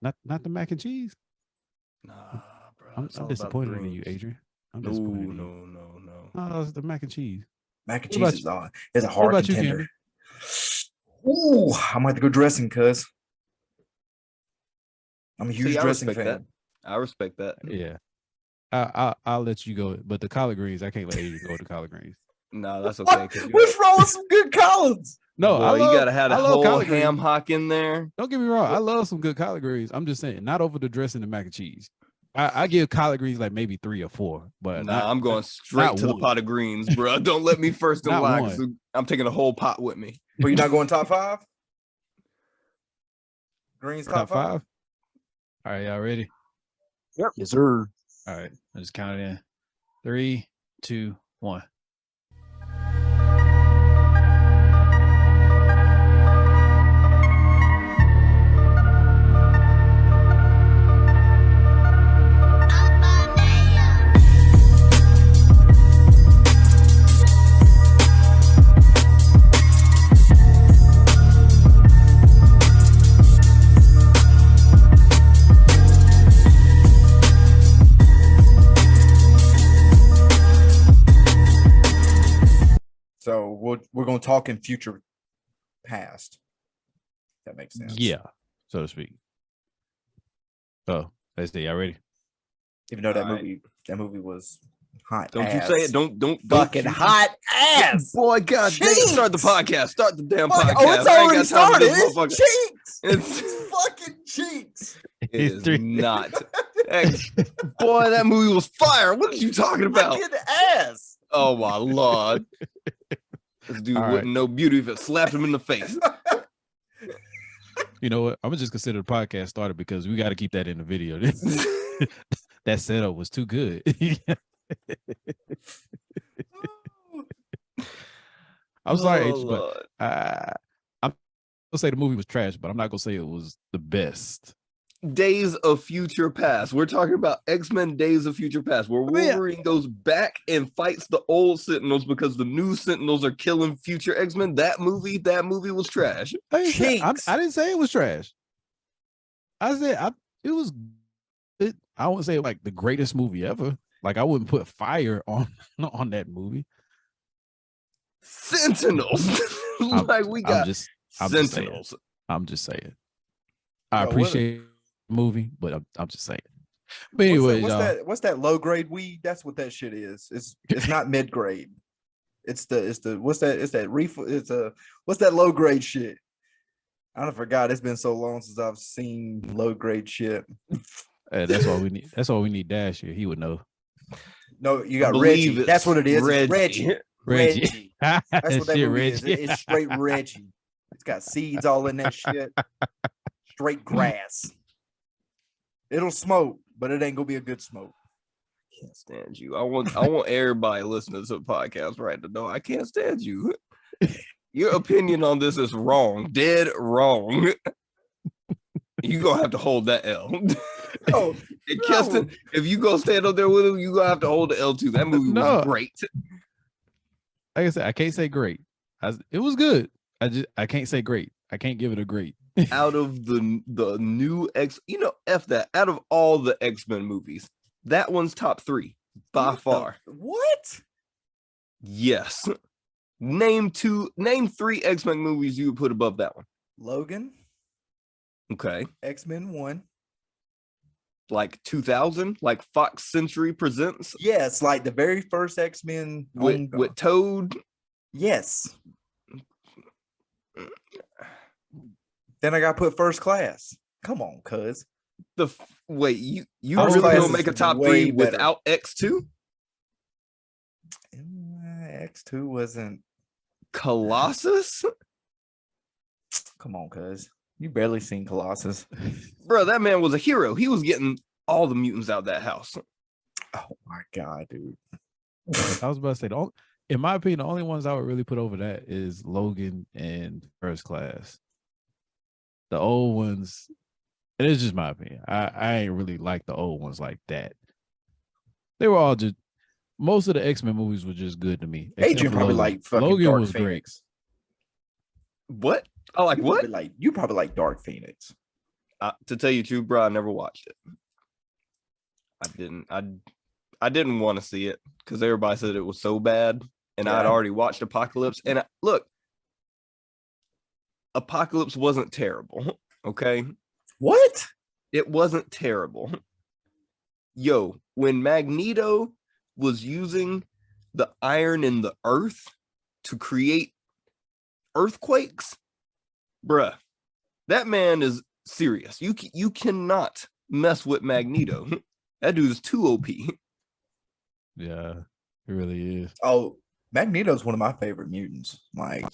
Not the mac and cheese. Nah, bro. I'm disappointed in you, Adrian. No. Oh, it's the mac and cheese. Mac and cheese is a hard contender. Ooh, I might have to go dressing, cuz. I'm a huge dressing fan. That. I respect that. Yeah. I'll let you go, but the collard greens, I can't let Adrian go with the collard greens. No, that's okay. What's wrong with some good collards? No, boy, you gotta have a whole ham hock in there. Don't get me wrong. I love some good collard greens. I'm just saying, not over the dressing and mac and cheese. I give collard greens like maybe 3 or 4, but I'm going straight to the pot of greens, bro. Don't let me first in line. I'm taking a whole pot with me. But you're not going top 5? Greens top 5? All right, y'all ready? Yep. Yes, sir. All right, I just count it in. 3, 2, 1. So we're going to talk in future past. That makes sense. Yeah, so to speak. So let's see. Y'all ready? Even though that movie was hot. Don't ass. You say it. Don't fucking hot ass. Boy, God damn, start the podcast. Start the damn podcast. Oh, it's already started. It's cheeks. It's fucking cheeks. It is not. Boy, that movie was fire. What are you talking about? Fucking ass. Oh my Lord. This dude wouldn't know beauty if it slapped him in the face. You know what? I'm gonna just consider the podcast started because we got to keep that in the video. That setup was too good. I'm sorry, but I'm gonna say the movie was trash, but I'm not gonna say it was the best. Days of Future Past. We're talking about X-Men Days of Future Past, where Wolverine goes back and fights the old Sentinels because the new Sentinels are killing future X-Men. That movie was trash. I didn't say it was trash. I said it was. I wouldn't say like the greatest movie ever. Like I wouldn't put fire on that movie. Sentinels. We got Sentinels. I'm just saying. I appreciate the movie, but I'm just saying. But anyway, what's that low grade weed? That's what that shit is. It's not mid grade. It's the what's that low grade shit? I don't forgot. It's been so long since I've seen low grade shit. That's all we need. That's all we need. Dash here. He would know. No, you got Reggie. That's what it is. Reggie. That's what that movie is. It's straight Reggie. It's got seeds all in that shit. Straight grass. It'll smoke, but it ain't gonna be a good smoke. I can't stand you. I want everybody listening to the podcast right to know I can't stand you. Your opinion on this is wrong, dead wrong. You gonna have to hold that L. No. Keston, if you go stand up there with him, you gonna have to hold the L too. That movie was great. Like I said, I can't say great. It was good. I can't say great. I can't give it a great. Out of the new F that. Out of all the X-Men movies, that one's top 3 by far. What? Yes. Name 3 X-Men movies you would put above that one. Logan. Okay. X-Men 1. Like 2000, like Fox Century Presents. Yes, like the very first X-Men with Toad. Yes. Then I got put First Class. Come on, cuz. Wait, you really gonna make a top 3 without X2? X2 wasn't Colossus. Come on, cuz. You barely seen Colossus. Bro, that man was a hero. He was getting all the mutants out of that house. Oh my God, dude. I was about to say, in my opinion, the only ones I would really put over that is Logan and First Class. The old ones, it is just my opinion. I ain't really like the old ones like that. They were all just, most of the X-Men movies were just good to me. Adrian probably like fucking Logan Dark was Phoenix. Great. What? I like what? You probably like Dark Phoenix. To tell you the truth, bro, I never watched it. I didn't want to see it because everybody said it was so bad, and I'd already watched Apocalypse. And look, Apocalypse wasn't terrible. Okay, what? It wasn't terrible. Yo, when Magneto was using the iron in the earth to create earthquakes, bruh, that man is serious. You cannot mess with Magneto. That dude is too OP. Yeah, it really is. Oh, Magneto's one of my favorite mutants. Like,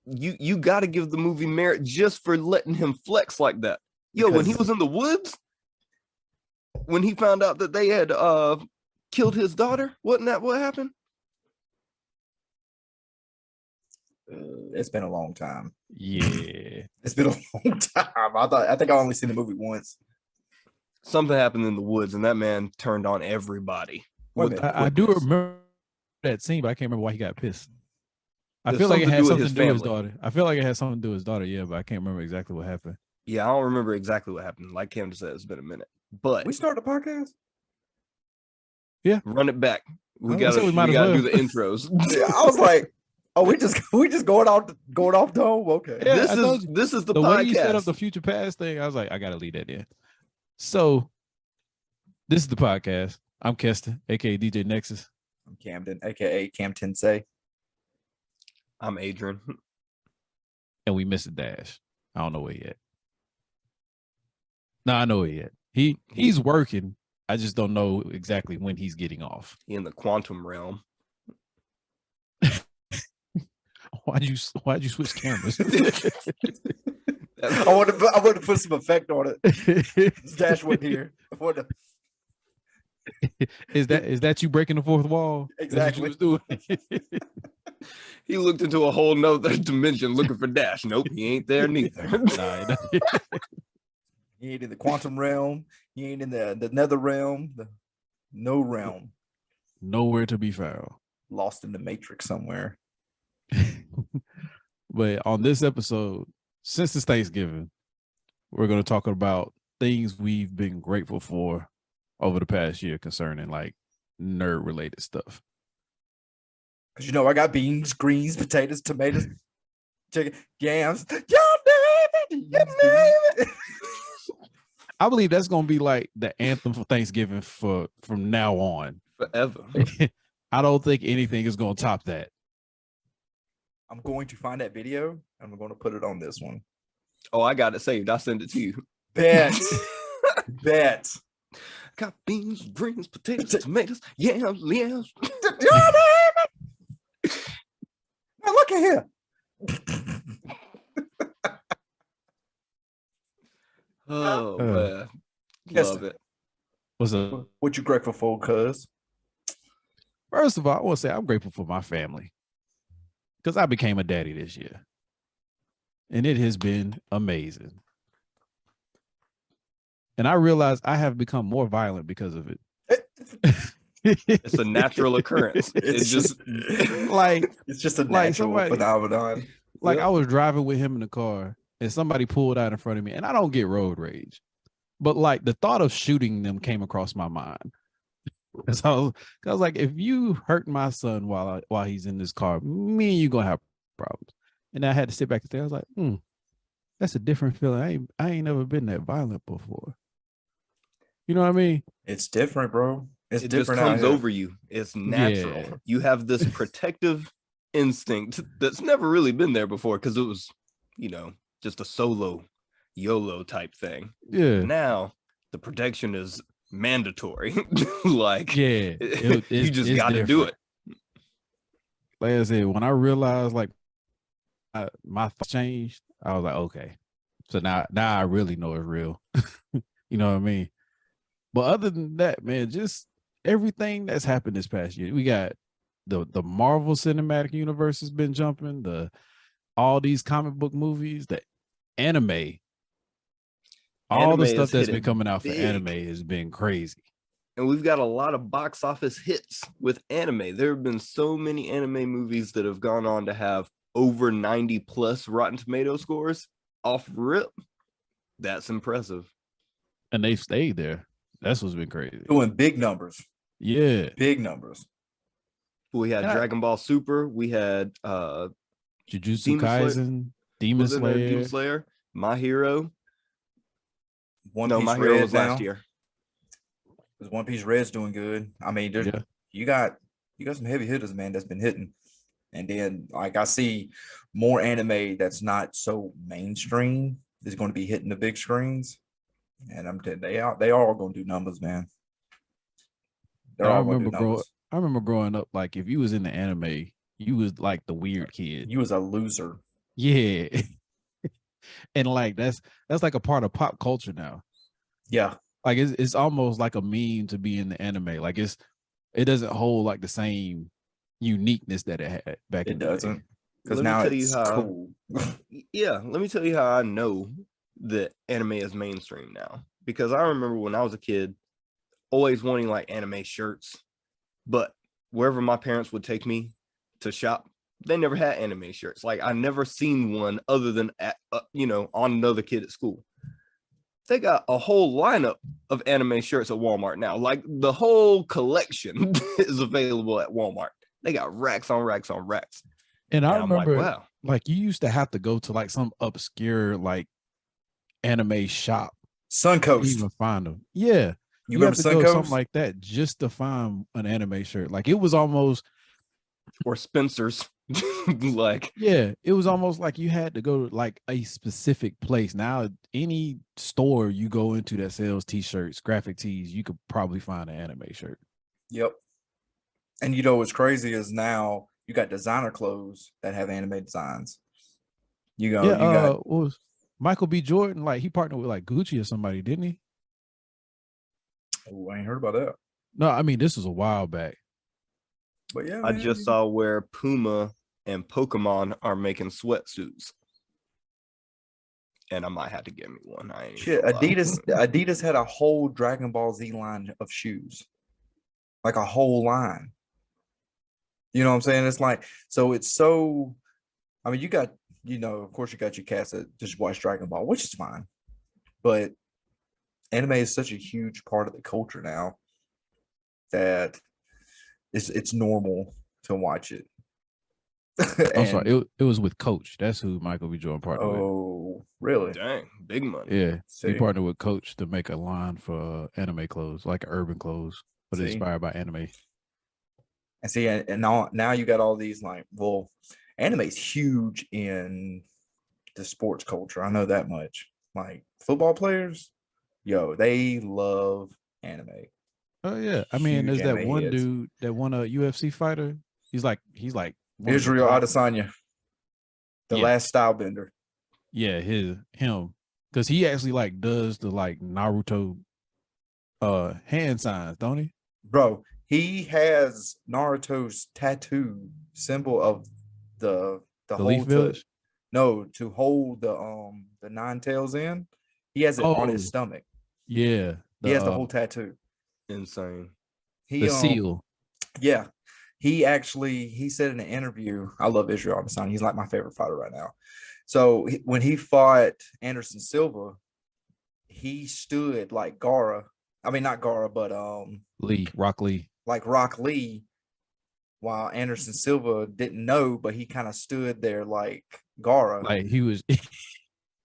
you got to give the movie merit just for letting him flex like that. Yo, when he was in the woods, when he found out that they had killed his daughter, wasn't that what happened? It's been a long time. Yeah, it's been a long time. I think I only seen the movie once. Something happened in the woods, and that man turned on everybody. I do remember that scene, but I can't remember why he got pissed. I feel like it had something to do with his daughter. I feel like it had something to do with his daughter, yeah, but I can't remember exactly what happened. Yeah, I don't remember exactly what happened. Like Cam just said, it's been a minute. But we start the podcast? Yeah. Run it back. We gotta do the intros. Yeah, I was like, oh, we just going off dome. Okay. Yeah, this is the podcast. Way you set up the future past thing, I was like, I gotta leave that in. So this is the podcast. I'm Keston, aka DJ Nexus. I'm Camden, aka Cam Tensei. I'm Adrian. And we missed a Dash. I don't know where he at. No, I know where he at. He's working. I just don't know exactly when he's getting off. In the quantum realm. Why'd you switch cameras? I want to put some effect on it. Dash wasn't here. Is that you breaking the fourth wall? Exactly. That's what you was doing. He looked into a whole nother dimension looking for Dash. Nope, he ain't there neither. Nah, he ain't in the quantum realm. He ain't in the nether realm. No realm. Nowhere to be found. Lost in the matrix somewhere. But on this episode, since it's Thanksgiving, we're going to talk about things we've been grateful for over the past year concerning like nerd related stuff. Because I got beans, greens, potatoes, tomatoes, chicken, yams. I believe that's going to be like the anthem for Thanksgiving from now on. Forever. I don't think anything is going to top that. I'm going to find that video and I'm going to put it on this one. Oh, I got it saved. I'll send it to you. Bet. Bet. Got beans, greens, potatoes, tomatoes, yams. Now look at here. Oh, man. Love it. What's up? What you grateful for, cuz? First of all, I want to say I'm grateful for my family. Because I became a daddy this year. And it has been amazing. And I realized I have become more violent because of it. It's a natural occurrence. It's just a natural phenomenon. Like I was driving with him in the car and somebody pulled out in front of me, and I don't get road rage. But like the thought of shooting them came across my mind. Cause I was like, if you hurt my son while he's in this car, me and you gonna have problems. And I had to sit back and say, I was like, that's a different feeling. I ain't never been that violent before. You know what I mean? It's different, bro. It just comes over you. It's natural. Yeah. You have this protective instinct that's never really been there before because it was, just a solo YOLO type thing. Yeah. Now the protection is mandatory. Like, yeah, you just got to do it. Like I said, when I realized like my thoughts changed, I was like, okay, so now I really know it's real. You know what I mean? But other than that, man, just everything that's happened this past year, we got the Marvel Cinematic Universe has been jumping, all these comic book movies, the anime. All the stuff that's been coming out for anime has been crazy. And we've got a lot of box office hits with anime. There have been so many anime movies that have gone on to have over 90+ Rotten Tomato scores off rip. That's impressive. And they've stayed there. That's what's been crazy. Doing big numbers. Yeah. Big numbers. We had Dragon Ball Super. We had Jujutsu Kaisen, Demon Slayer, My Hero. One Piece My Red Hero was now. last year. Because One Piece Red's doing good. I mean, you got some heavy hitters, man, that's been hitting. And then, like, I see more anime that's not so mainstream is going to be hitting the big screens. And I'm telling you, they are going to do numbers, man. I remember growing up, like, if you was in the anime, you was like the weird kid. You was a loser. Yeah. And like that's like a part of pop culture now. Yeah. Like it's almost like a meme to be in the anime. Like it doesn't hold like the same uniqueness that it had back in the day. It doesn't. Because now it's cool. Yeah, let me tell you how I know that anime is mainstream now. Because I remember when I was a kid, always wanting like anime shirts, but wherever my parents would take me to shop, they never had anime shirts. Like I never seen one other than at, on another kid at school. They got a whole lineup of anime shirts at Walmart now. Like the whole collection is available at Walmart. They got racks on racks on racks. And I remember, like you used to have to go to like some obscure like anime shop, Suncoast, to even find them. Yeah, you remember Suncoast? Go something like that just to find an anime shirt. Like it was almost, or Spencer's. Like it was almost like you had to go to like a specific place. Now any store you go into that sells t-shirts, graphic tees, you could probably find an anime shirt. Yep. And you know what's crazy is now you got designer clothes that have anime designs. You got was Michael B. Jordan, like he partnered with like Gucci or somebody, didn't he? Oh, I ain't heard about that. No, I mean this was a while back. But yeah, I just saw where Puma and Pokemon are making sweatsuits, and I might have to get me one. Adidas had a whole Dragon Ball Z line of shoes, like a whole line. You know what I'm saying? It's like, so it's so, I mean, you got, of course you got your cats that just watch Dragon Ball, which is fine, but anime is such a huge part of the culture now that it's normal to watch it. I'm sorry, it was with Coach. That's who Michael B. Jordan partnered with. Oh, really? Dang, big money. Yeah, he partnered with Coach to make a line for anime clothes, like urban clothes, but inspired by anime. And see, and now you got all these like, well, anime's huge in the sports culture. I know that much. Like football players, they love anime. Oh yeah, I mean, there's that one dude that won a UFC fighter. He's like Israel Adesanya, the last style bender. Yeah, him, because he actually like does the like Naruto hand signs, don't he? Bro, he has Naruto's tattoo symbol of the Leaf Village. No, to hold the nine tails in. He has it on his stomach. Yeah, he has the whole tattoo. Insane. The seal. Yeah. He said in an interview, I love Israel Adesanya. He's like my favorite fighter right now. So when he fought Anderson Silva, he stood like Gara. I mean, not Gara, but Rock Lee. Like Rock Lee, while Anderson Silva didn't know, but he kind of stood there like Gara. Like he was.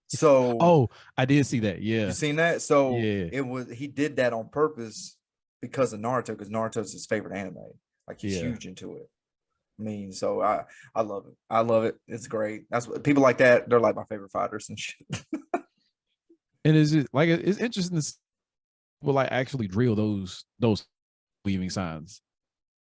So I did see that. Yeah. You seen that? So he did that on purpose because of Naruto, because Naruto's his favorite anime. Like he's huge into it. I mean, so I love it. I love it. It's great. That's what people like that. They're like my favorite fighters and shit. And it's interesting to will like actually drill those weaving signs,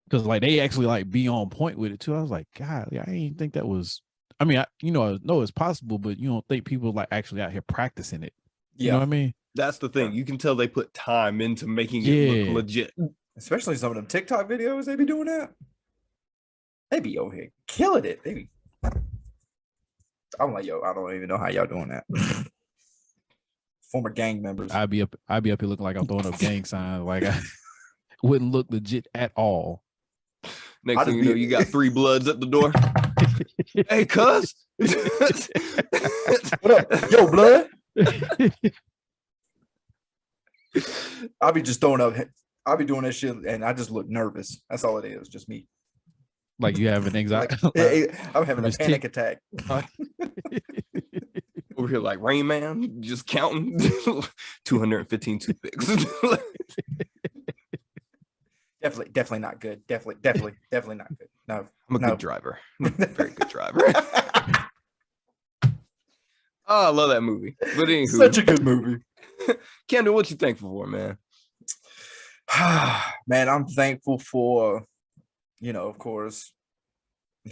because like they actually like be on point with it too. I was like, God, I didn't think that was. I mean, I know it's possible, but you don't think people like actually out here practicing it. You know what I mean? That's the thing. You can tell they put time into making it look legit. Especially some of them TikTok videos, they be doing that. They be over here killing it. They be. I'm like, I don't even know how y'all doing that. Former gang members. I'd be up here looking like I'm throwing up gang signs. Like I wouldn't look legit at all. Next thing you know, you got 3 Bloods at the door. Hey, cuz. What up? Yo, blood. I'll be just throwing up. I'll be doing that shit, and I just look nervous. That's all it is, just me. Like you have an anxiety. I'm having a panic attack. Over here, like Rain Man, just counting 215 toothpicks. Definitely not good. Definitely not good. No, I'm a good driver. Very good driver. Oh, I love that movie. But anywho, such a good movie. Kendall, what you thankful for, man? Man, I'm thankful for, of course,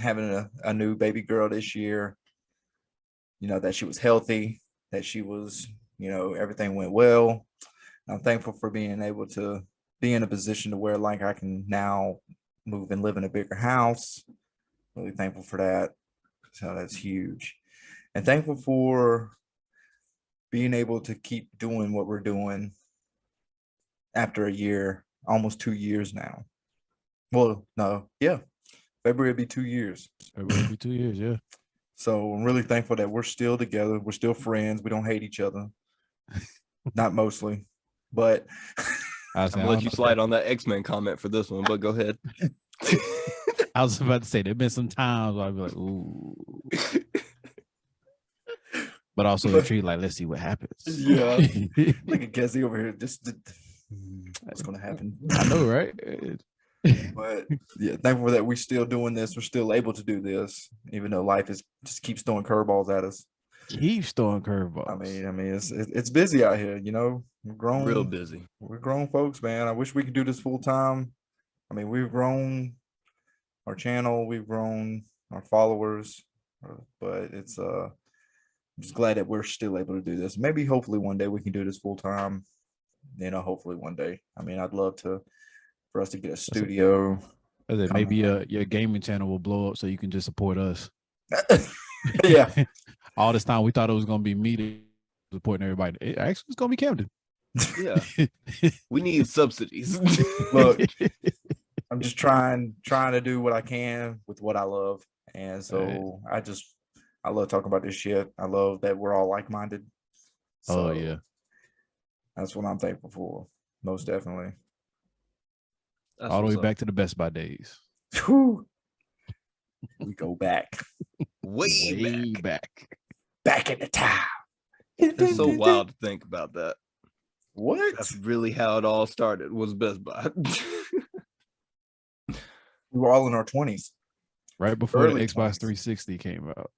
having a new baby girl this year. That she was healthy, that she was, everything went well. I'm thankful for being able to be in a position to where like I can now move and live in a bigger house. Really thankful for that. So that's huge. And thankful for being able to keep doing what we're doing after a year, almost 2 years now. Well, no, yeah. February will be 2 years. February will be 2 years, yeah. So I'm really thankful that we're still together. We're still friends. We don't hate each other. Not mostly, but I'm gonna let you slide on that X-Men comment for this one, but go ahead. I was about to say there've been some times where I'd be like, ooh. But also intrigued, like, let's see what happens. Yeah. Look at Cassie over here. Just what's gonna happen? I know, right? But yeah, thankful that we're still doing this. We're still able to do this, even though life just keeps throwing curveballs at us. Keeps throwing curveballs. I mean, it's busy out here. We're grown, real busy. We're grown folks, man. I wish we could do this full time. I mean, we've grown our channel, we've grown our followers, but it's I'm just glad that we're still able to do this. Maybe, hopefully, one day we can do this full time. Hopefully one day. I mean, I'd love for us to get a studio. Maybe your gaming channel will blow up so you can just support us. Yeah. All this time we thought it was gonna be me supporting everybody. It actually it's gonna be Camden. Yeah. We need subsidies. Look, I'm just trying to do what I can with what I love. And so I love talking about this shit. I love that we're all like-minded. So yeah. That's what I'm thankful for. Most definitely. That's all the way back to the Best Buy days. Whew. We go back. way back. Back in the time. It's so wild to think about that. What? That's really how it all started, was Best Buy. We were all in our 20s. Right before the Xbox 360 came out.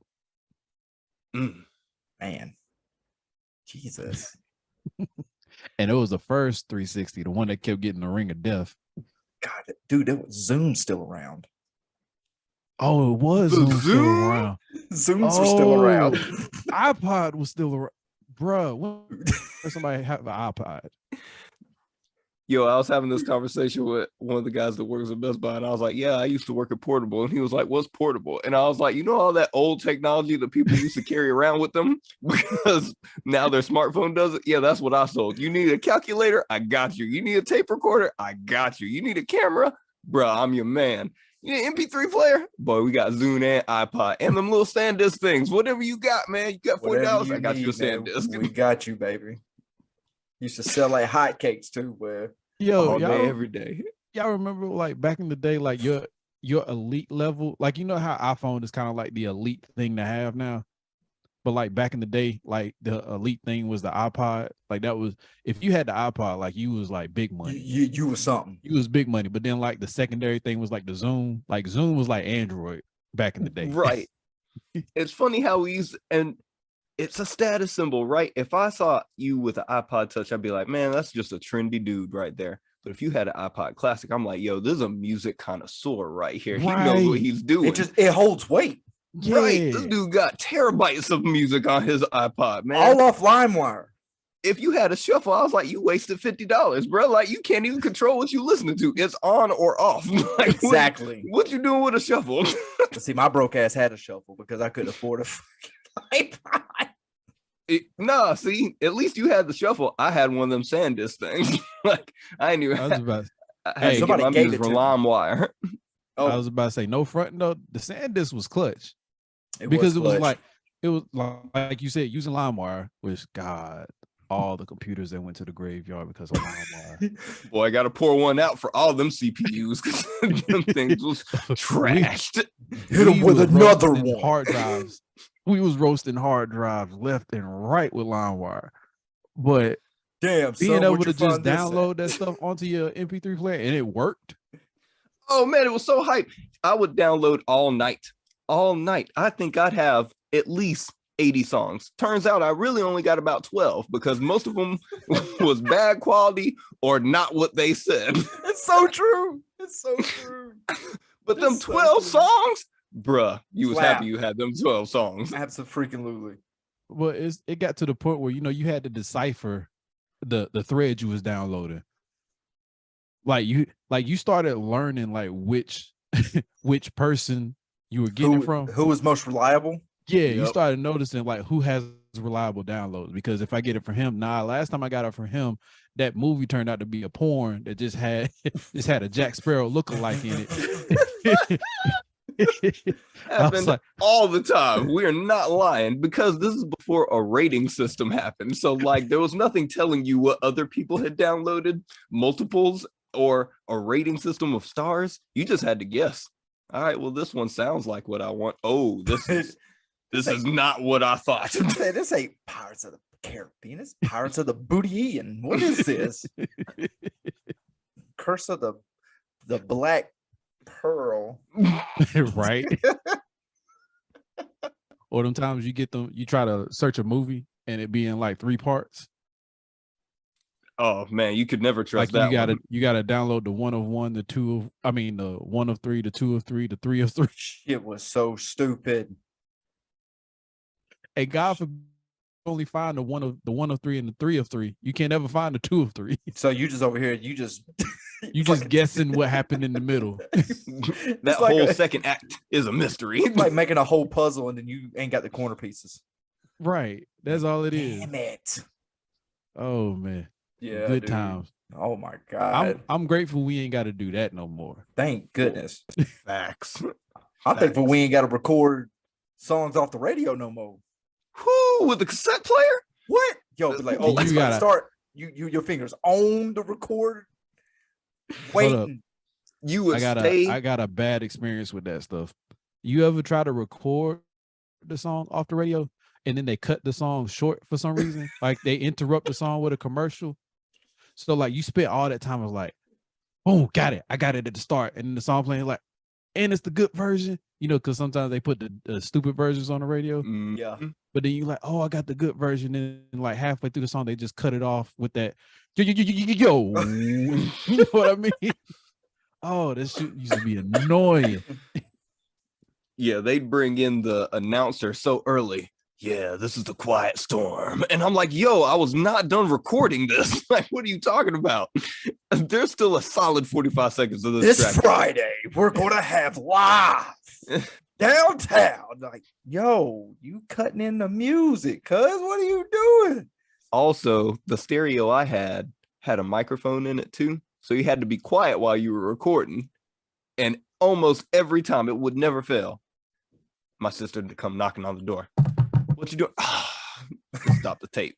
Man. Jesus. And it was the first 360, the one that kept getting the ring of death. God, dude, there was Zoom still around. Oh, it was Zoom still around. Zooms were still around. iPod was still around. Bruh, when somebody have an iPod? Yo, I was having this conversation with one of the guys that works at Best Buy, and I was like, yeah, I used to work at Portable. And he was like, what's Portable? And I was like, all that old technology that people used to carry around with them because now their smartphone does it? Yeah, that's what I sold. You need a calculator? I got you. You need a tape recorder? I got you. You need a camera? Bruh, I'm your man. You need an MP3 player? Boy, we got Zune and iPod and them little SanDisk things. Whatever you got, man. You got $40, I got you a SanDisk. We got you, baby. Used to sell like hotcakes too, where all day, every day. Y'all remember like back in the day, like your elite level, like how iPhone is kind of like the elite thing to have now, but like back in the day, like the elite thing was the iPod. Like that was, if you had the iPod, like you was like big money. You was something. You was big money. But then like the secondary thing was like the Zoom. Like Zoom was like Android back in the day. Right. It's funny how and it's a status symbol, right? If I saw you with an iPod Touch, I'd be like, man, that's just a trendy dude right there. But if you had an iPod Classic, I'm like, yo, this is a music connoisseur right here. Right. He knows what he's doing. It holds weight. Yeah. Right. This dude got terabytes of music on his iPod, man. All off LimeWire. If you had a shuffle, I was like, you wasted $50, bro. Like, you can't even control what you listening to. It's on or off. Like, exactly. What you doing with a shuffle? See, my broke ass had a shuffle because I couldn't afford a iPod. Nah, see, at least you had the shuffle. I had one of them SanDisk things. Like, I ain't even. I had somebody gave it to LimeWire. I was about to say, no front. No, the SanDisk was clutch because it was like you said, using LimeWire, which God, all the computers that went to the graveyard because of LimeWire. Boy, I got to pour one out for all them CPUs because them things was trashed. Hit them with another one. Hard drives. We was roasting hard drives left and right with LimeWire. But damn, being able to just download that stuff onto your MP3 player and it worked. Oh man, it was so hype. I would download all night. I think I'd have at least 80 songs. Turns out I really only got about 12 because most of them was bad quality or not what they said. It's so true. But them 12 songs, bruh, you was happy you had them 12 songs. Absolutely. Well, it got to the point where you had to decipher the thread you was downloading. Like you started learning like which person you were getting from. Who was most reliable? Yeah, you started noticing like who has reliable downloads, because if I get it from him, last time I got it from him, that movie turned out to be a porn that just had a Jack Sparrow lookalike in it. Happened like, all the time. We are not lying, because this is before a rating system happened. So like there was nothing telling you what other people had downloaded, multiples or a rating system of stars. You just had to guess. All right, well, this one sounds like what I want. Oh, this is not what I thought. This ain't Pirates of the Caribbean. It's Pirates of the Booty-ian. What is this? Curse of the Black Pearl. Right. Or them times you try to search a movie and it be in like 3 parts. Oh man, you could never trust like that. You gotta download the 1 of 1, the 2 of the 1 of 3, the 2 of 3, the 3 of 3. It was so stupid. Hey, God forbid only find the 1 of 3 and the 3 of 3. You can't ever find the 2 of 3. So you just over here, you just guessing what happened in the middle. That whole second act is a mystery. It's like making a whole puzzle and then you ain't got the corner pieces. Right. That's all it is. Damn it. Oh man. Yeah. Good times. Oh my God. I'm grateful we ain't got to do that no more. Thank goodness. Facts. I'm thankful we ain't got to record songs off the radio no more. Whoo, with the cassette player? What? Yo, be like, oh, you gotta start. Your fingers on the record. Waiting. You would I got a bad experience with that stuff. You ever try to record the song off the radio and then they cut the song short for some reason? Like they interrupt the song with a commercial. So like you spent all that time, I was like, oh, got it. I got it at the start. And then the song playing like, and it's the good version, because sometimes they put the stupid versions on the radio. Yeah. But then you like, oh, I got the good version. And like halfway through the song, they just cut it off with that, yo. You know what I mean? Oh, this shit used to be annoying. Yeah, they'd bring in the announcer so early. Yeah, this is the Quiet Storm. And I'm like, yo, I was not done recording this. Like, what are you talking about? There's still a solid 45 seconds of this track. Friday, we're going to have live downtown. Like, yo, you cutting in the music, cuz what are you doing? Also, the stereo I had a microphone in it too. So you had to be quiet while you were recording. And almost every time, it would never fail. My sister would come knocking on the door. What you doing? Just stop the tape.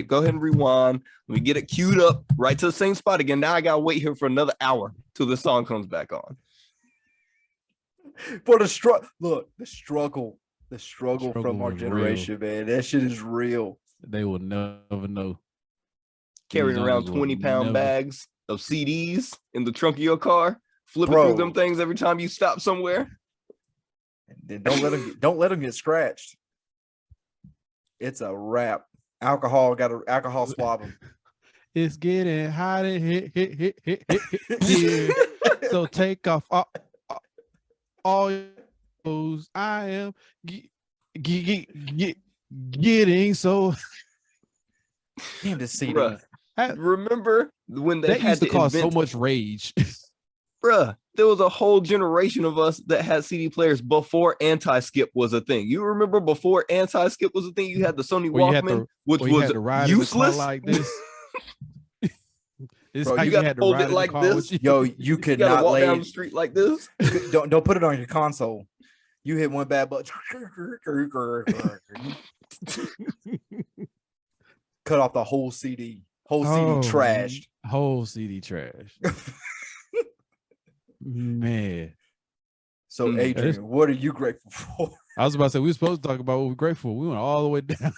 Go ahead and rewind. Let me get it queued up right to the same spot again. Now I gotta wait here for another hour till the song comes back on. For the struggle from our generation, real. Man. That shit is real. They will never know. Carrying around 20-pound bags of CDs in the trunk of your car, flipping through them things every time you stop somewhere. And then don't let them get scratched. It's a wrap. Alcohol swab them. It's getting hot and hit. Yeah. So take off all those. I am getting so. Damn, this CD. Remember when they that had used to cause so much rage. Bruh, there was a whole generation of us that had CD players before anti-skip was a thing. You remember before anti-skip was a thing? You had the Sony Walkman, which was useless. Like this. Bro, you got to hold it like this. Yo, you could not walk down the street like this. Don't put it on your console. You hit one bad button. cut off the whole CD. Whole CD trashed. Whole CD trash. Man. So Adrian, what are you grateful for? I was about to say we were supposed to talk about what we're grateful for. We went all the way down.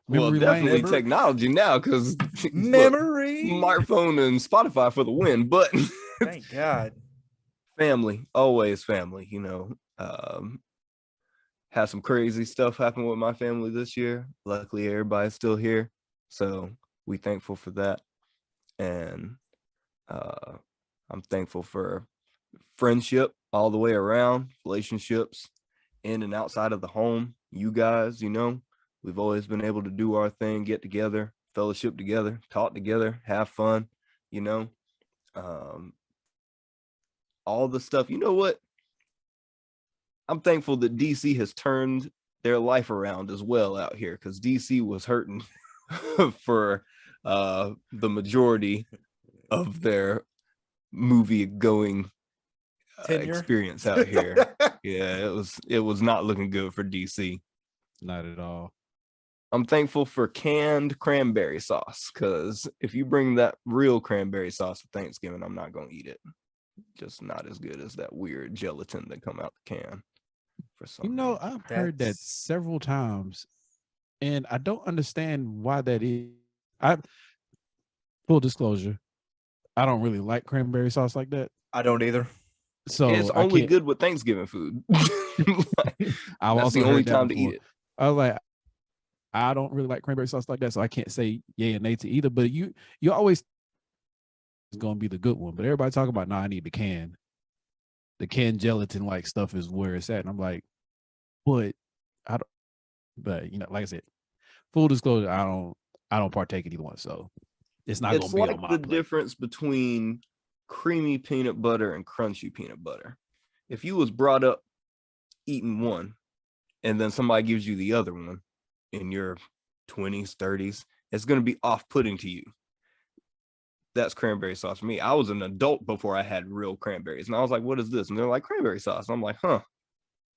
Well, definitely technology now, because memory, smartphone and Spotify for the win. But thank God, family, always family. You know, had some crazy stuff happen with my family this year. Luckily, everybody's still here, so we thankful for that. And I'm thankful for friendship all the way around, relationships in and outside of the home. You guys, you know, we've always been able to do our thing, get together, fellowship together, talk together, have fun, you know. All the stuff. You know what? I'm thankful that DC has turned their life around as well out here, because DC was hurting for the majority of their movie going experience out here. Yeah, it was not looking good for DC. Not at all. I'm thankful for canned cranberry sauce, because if you bring that real cranberry sauce for Thanksgiving, I'm not gonna eat it. Just not as good as that weird gelatin that come out the can. For some you know, I've heard that several times, and I don't understand why that is. Full disclosure, I don't really like cranberry sauce like that. I don't either. So it's only good with Thanksgiving food. That's the only time to eat it. I was like, I don't really like cranberry sauce like that, so I can't say yay and nay to either. But you always going to be the good one. But everybody talking about, I need the can. The canned gelatin like stuff is where it's at, and I'm like, but I don't. But you know, like I said, full disclosure, I don't partake in either one, so it's not. It's like the difference between creamy peanut butter and crunchy peanut butter. If you was brought up eating one, and then somebody gives you the other one in your 20s, 30s, it's going to be off-putting to you. That's cranberry sauce for me. I was an adult before I had real cranberries, and I was like, what is this? And they're like, cranberry sauce. And I'm like, huh,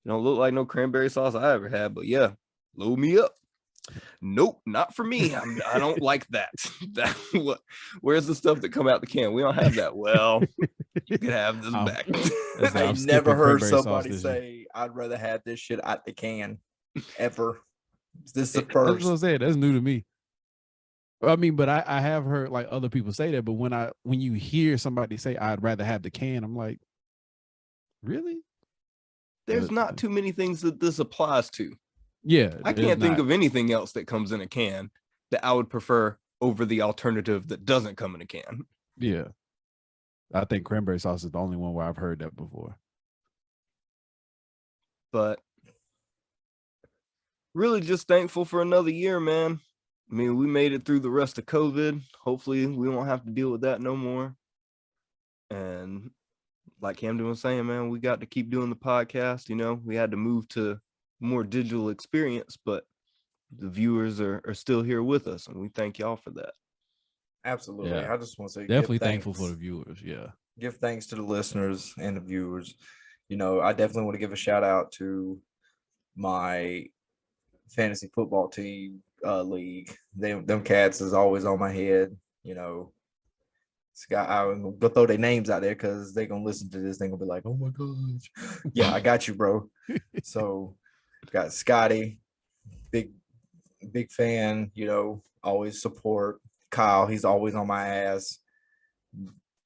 it don't look like no cranberry sauce I ever had, but yeah, load me up. Nope, not for me. I don't like that. Where's the stuff that come out the can? We don't have that. Well, you can have this back. I never heard somebody say, I'd rather have this shit out the can ever. This is the first. That's what I'm saying. That's new to me. I mean, but I have heard like other people say that, but when you hear somebody say, I'd rather have the can, I'm like, really? There's not too many things that this applies to. Yeah, I can't think of anything else that comes in a can that I would prefer over the alternative that doesn't come in a can. Yeah. I think cranberry sauce is the only one where I've heard that before. But really just thankful for another year, man. I mean, we made it through the rest of COVID. Hopefully we won't have to deal with that no more. And like Camden was saying, man, we got to keep doing the podcast. You know, we had to move to more digital experience, but the viewers are still here with us, and we thank y'all for that. Absolutely. Yeah. I just want to say definitely thankful for the viewers. Yeah, give thanks to the listeners and the viewers. You know, I definitely want to give a shout out to my fantasy football team league. Them cats is always on my head. You know, I'm gonna throw their names out there because they're gonna listen to this. They're gonna be like, oh my gosh, yeah, I got you, bro. So got Scotty, big fan, you know, always support. Kyle, he's always on my ass.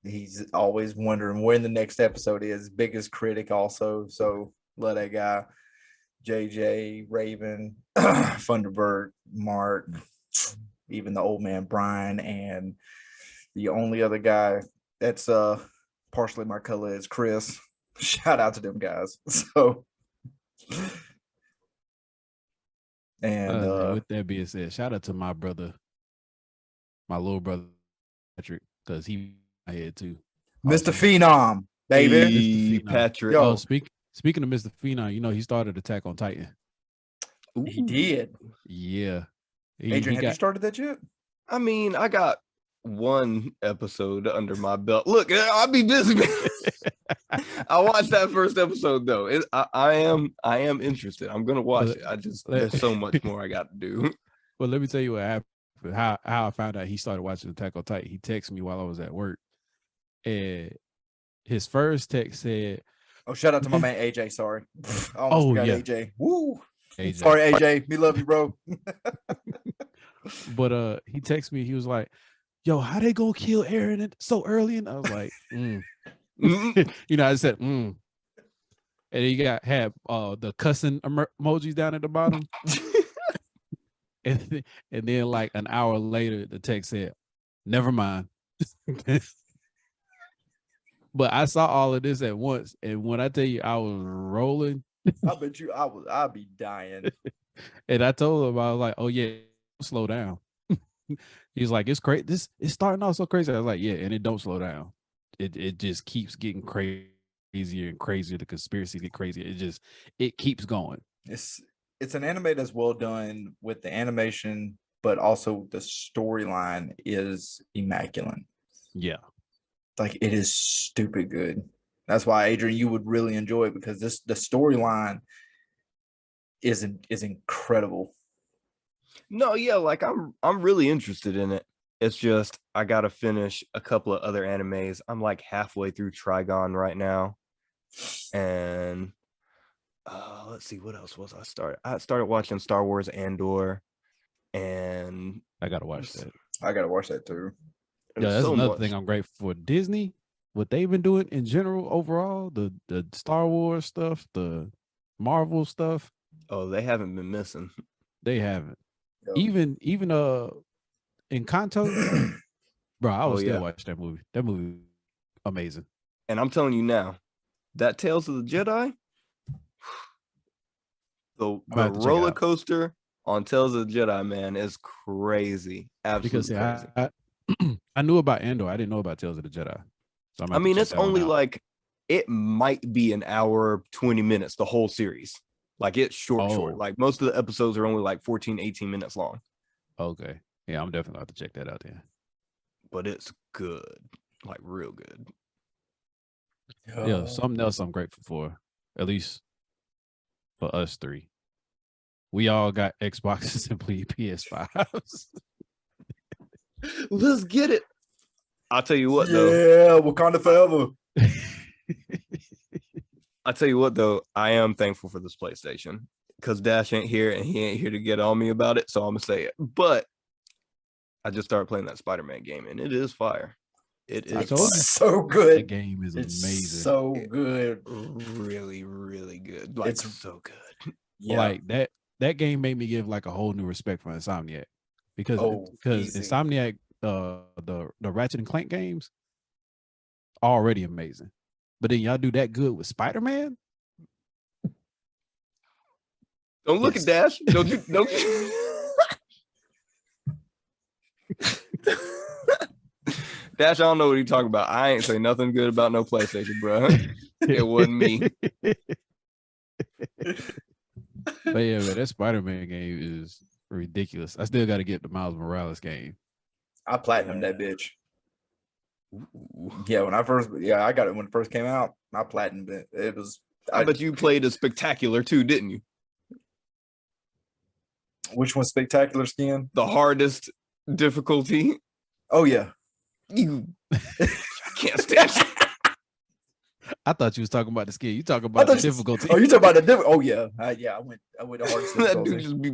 He's always wondering when the next episode is. Biggest critic also. So love that guy. JJ, Raven, Funderburg, Mark, even the old man Brian, and the only other guy that's partially my color is Chris. Shout out to them guys. So and with that being said, shout out to my brother, my little brother Patrick, because he my head too. Mr. Phenom, baby. Mr. Phenom. Patrick. Yo, speaking of Mr. Phenom, you know, he started Attack on Titan. Ooh. He did. Yeah. Adrian, have you started that yet? I mean, I got one episode under my belt. Look, I'll be busy. I watched that first episode though. I am interested. I'm gonna watch it. There's so much more I got to do. Well, let me tell you what happened how I found out he started watching Attack on Titan. He texted me while I was at work, and his first text said, "Oh, shout out to my man AJ. Sorry, I almost forgot AJ. Woo, AJ. Sorry AJ, we love you, bro." But he texted me. He was like, "Yo, how they gonna kill Eren so early?" And I was like, I said, And he had the cussing emojis down at the bottom. and then like an hour later, the text said, "Never mind." But I saw all of this at once, and when I tell you I was rolling, I bet you I'd be dying. And I told him, I was like, "Oh yeah, slow down." He's like, "It's crazy. It's starting off so crazy." I was like, "Yeah, and it don't slow down. It just keeps getting crazier and crazier. The conspiracies get crazier. It keeps going." It's an anime that's well done with the animation, but also the storyline is immaculate. Yeah. Like, it is stupid good. That's why, Adrian, you would really enjoy it, because the storyline is incredible. No, yeah, like I'm really interested in it. It's just I gotta finish a couple of other animes. I'm like halfway through Trigon right now, and let's see, what else was I started? I started watching Star Wars Andor, and I gotta watch that. I gotta watch that too. Yeah, that's another thing I'm grateful for. Disney, what they've been doing in general, overall, the Star Wars stuff, the Marvel stuff. Oh, they haven't been missing. They haven't. Yep. Even Encanto, bro, I would still watch that movie. That movie, amazing. And I'm telling you now, that Tales of the Jedi, the roller coaster on Tales of the Jedi, man, is crazy. Absolutely crazy. I knew about Andor. I didn't know about Tales of the Jedi. So I mean, it's only like, it might be an hour, 20 minutes, the whole series. Like, it's short. Like, most of the episodes are only like 14, 18 minutes long. Okay. Yeah, I'm definitely going to have to check that out then. But it's good. Like, real good. Yeah, something else I'm grateful for. At least for us three. We all got Xboxes and PS5s. Let's get it. I'll tell you what, though. Yeah, Wakanda forever. I'll tell you what, though. I am thankful for this PlayStation, because Dash ain't here and he ain't here to get on me about it, so I'm going to say it. But I just started playing that Spider-Man game, and it is fire. It is so good. The game is amazing. So good. Really, really good. Like, it's so good. Yeah. Like, that game made me give like a whole new respect for Insomniac. Because Insomniac, the Ratchet and Clank games, already amazing. But then y'all do that good with Spider-Man? Don't look at Dash. Don't you Dash, I don't know what you're talking about. I ain't say nothing good about no PlayStation, bro. It wasn't me. But yeah, man, that Spider-Man game is ridiculous. I still got to get the Miles Morales game. I platinumed that bitch. Yeah, I got it when it first came out. I platinumed it. It was. I bet you played a Spectacular too, didn't you? Which one's Spectacular Skin? The hardest difficulty. Oh yeah. I can't stand you. I thought you was talking about the skin. You talking about the difficulty. Oh, you talking about the difficulty? Oh yeah, I went the hardest. That dude just be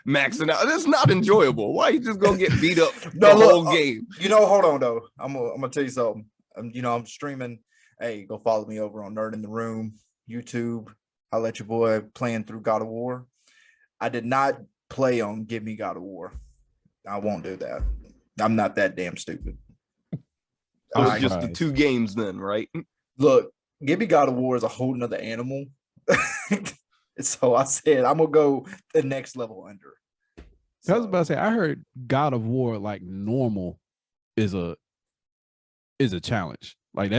maxing out. That's not enjoyable. Why you just gonna get beat up whole game? Hold on though. I'm gonna tell you something. I'm streaming. Hey, go follow me over on Nerd in the Room, YouTube. I'll let your boy playing through God of War. I did not play on Give Me God of War. I won't do that. I'm not that damn stupid. It was just the two games then, right? Look, Give Me God of War is a whole nother animal. So I said, I'm going to go the next level under. So, I was about to say, I heard God of War, like normal, is a challenge. Like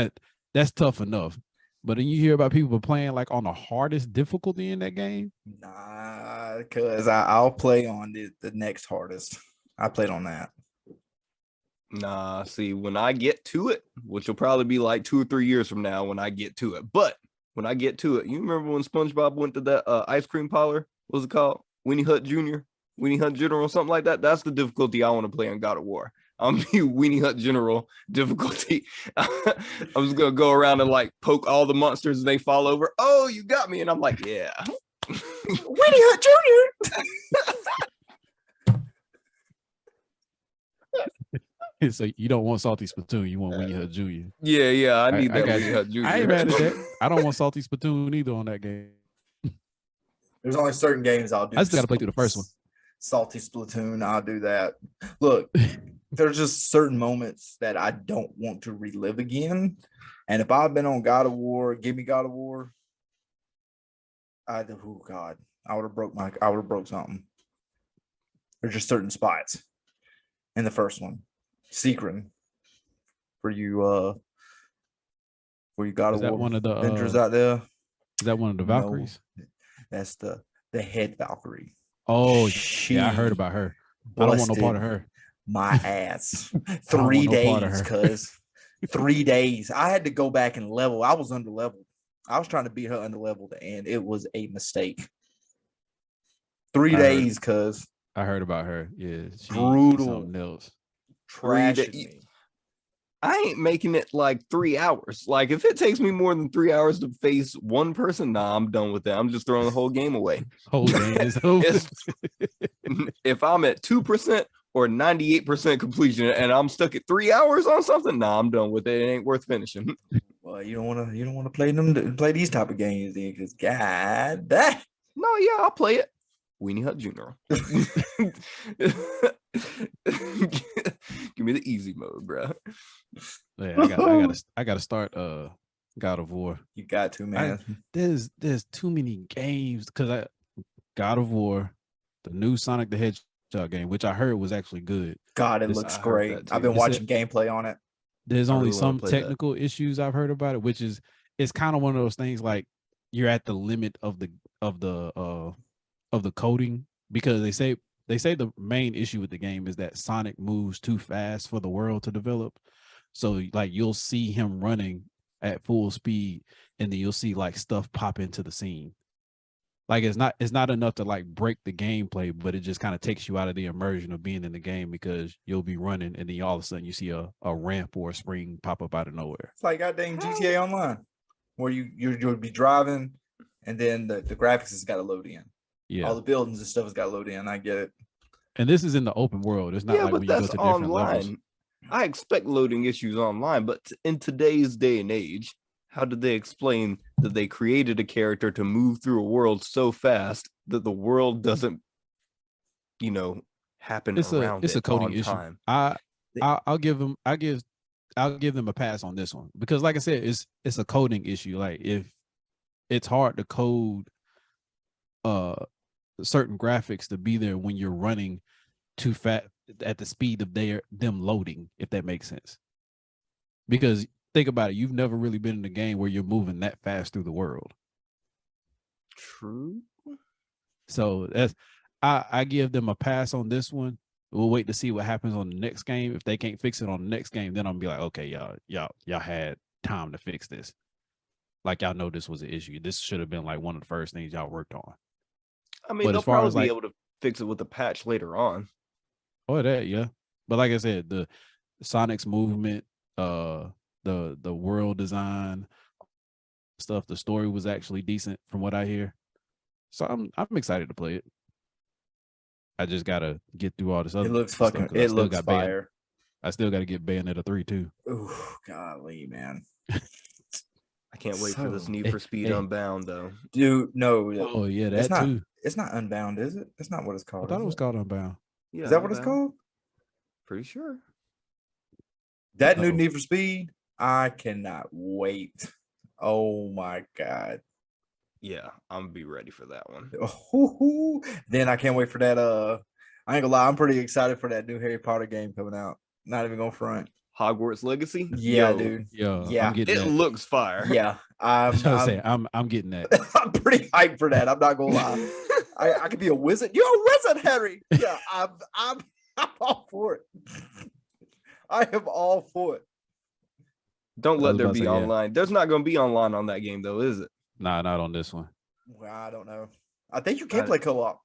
that's tough enough. But then you hear about people playing like on the hardest difficulty in that game. Nah, because I'll play on the next hardest. I played on that. Nah, see, when I get to it, which will probably be like 2 or 3 years from now when I get to it. But when I get to it, you remember when SpongeBob went to that ice cream parlor? What was it called? Winnie Hut Jr.? Weenie Hut General, something like that. That's the difficulty I want to play on God of War. I'm gonna be Weenie Hut General difficulty. I'm just gonna go around and like poke all the monsters and they fall over. Oh, you got me. And I'm like, yeah. Weenie Hut Jr. So you don't want Salty Splatoon, you want Weenie Hut Jr. Yeah, I need that Weenie Hut Jr. I ain't mad at that. I don't want Salty Splatoon either on that game. There's only certain games I'll do. I still got to play through the first one. Salty Splatoon, I'll do that. Look, there's just certain moments that I don't want to relive again. And if I've been on God of War, give me God of War. I would have broke something. There's just certain spots in the first one. Secret for you God of War one of the Avengers out there. Is that one of the Valkyries? No, that's the head Valkyrie. Oh, yeah, I heard about her. I don't want no part of her. My ass. 3 days, cuz 3 days. I had to go back and level. I was under leveled. I was trying to beat her under leveled, and it was a mistake. 3 days, cuz. I heard about her. Yeah, brutal. Something else. Trash. I ain't making it like 3 hours. Like if it takes me more than 3 hours to face one person, nah, I'm done with that. I'm just throwing the whole game away. Whole game is over. If I'm at 2% or 98% completion and I'm stuck at 3 hours on something, nah, I'm done with it. It ain't worth finishing. Well, you don't want to play these type of games then, because God, no, yeah, I'll play it. Weenie Hut Jr. Give me the easy mode, bro. Yeah, I gotta start God of War. You got to, man. There's too many games because God of War, the new Sonic the Hedgehog game, which I heard was actually good. God, it looks great. I've been watching gameplay on it. There's only some technical issues I've heard about it, which is it's kind of one of those things like you're at the limit of the coding, because they say the main issue with the game is that Sonic moves too fast for the world to develop. So like you'll see him running at full speed and then you'll see like stuff pop into the scene. Like it's not enough to like break the gameplay, but it just kind of takes you out of the immersion of being in the game, because you'll be running and then all of a sudden you see a ramp or a spring pop up out of nowhere. It's like goddamn GTA Online, where you'll be driving and then the graphics has got to load in. Yeah, all the buildings and stuff has got to load in. I get it. And this is in the open world. It's not like when you go to different levels. I expect loading issues online, but in today's day and age, how did they explain that they created a character to move through a world so fast that the world doesn't, happen around it? It's a coding issue. Time. I'll give them a pass on this one, because like I said, it's a coding issue. Like if it's hard to code certain graphics to be there when you're running too fast at the speed of them loading, if that makes sense. Because think about it, you've never really been in a game where you're moving that fast through the world. True. So that's I give them a pass on this one. We'll wait to see what happens on the next game. If they can't fix it on the next game, then I'm gonna be like, okay, y'all had time to fix this. Like y'all know this was an issue. This should have been like one of the first things y'all worked on. I mean, they'll probably be able to fix it with a patch later on. Oh, that, yeah. But like I said, the Sonic's movement, the world design stuff, the story was actually decent from what I hear. So I'm excited to play it. I just gotta get through all this other. It looks fucking. It looks fire. I still got to get Bayonetta 3 too. Oh, golly, man. I can't wait for this Need for Speed Unbound, though. Dude, no. Oh, yeah, that too. It's not Unbound, is it? That's not what it's called. I thought it was called Unbound. Yeah, is that what it's called? Pretty sure. That new Need for Speed, I cannot wait. Oh, my God. Yeah, I'm gonna be ready for that one. Then I can't wait for that. I ain't gonna lie, I'm pretty excited for that new Harry Potter game coming out. Not even gonna front. Hogwarts Legacy. Yeah, dude. Yeah, it looks fire. Yeah, I'm getting that. I'm pretty hyped for that. I'm not gonna lie. I could be a wizard. You're a wizard, Harry. Yeah, I'm all for it. I am all for it. Don't let there be online. There's not gonna be online on that game though, is it? Nah, not on this one. Well, I don't know. I think you can play co-op.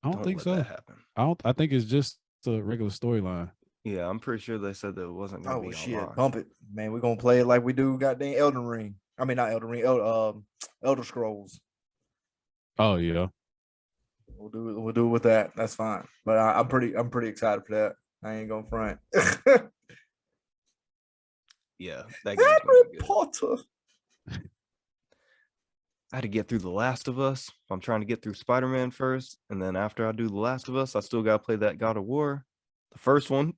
I don't think so. That happen. I think it's just a regular storyline. Yeah, I'm pretty sure they said that it wasn't gonna be shit, online. Bump it, man. We're gonna play it like we do goddamn Elden Ring. I mean, not Elden Ring, Elder Scrolls. Oh yeah. We'll do it with that. That's fine. But I'm pretty excited for that. I ain't gonna front. Yeah, that Harry Potter. I had to get through The Last of Us. I'm trying to get through Spider-Man first, and then after I do The Last of Us, I still gotta play that God of War, the first one.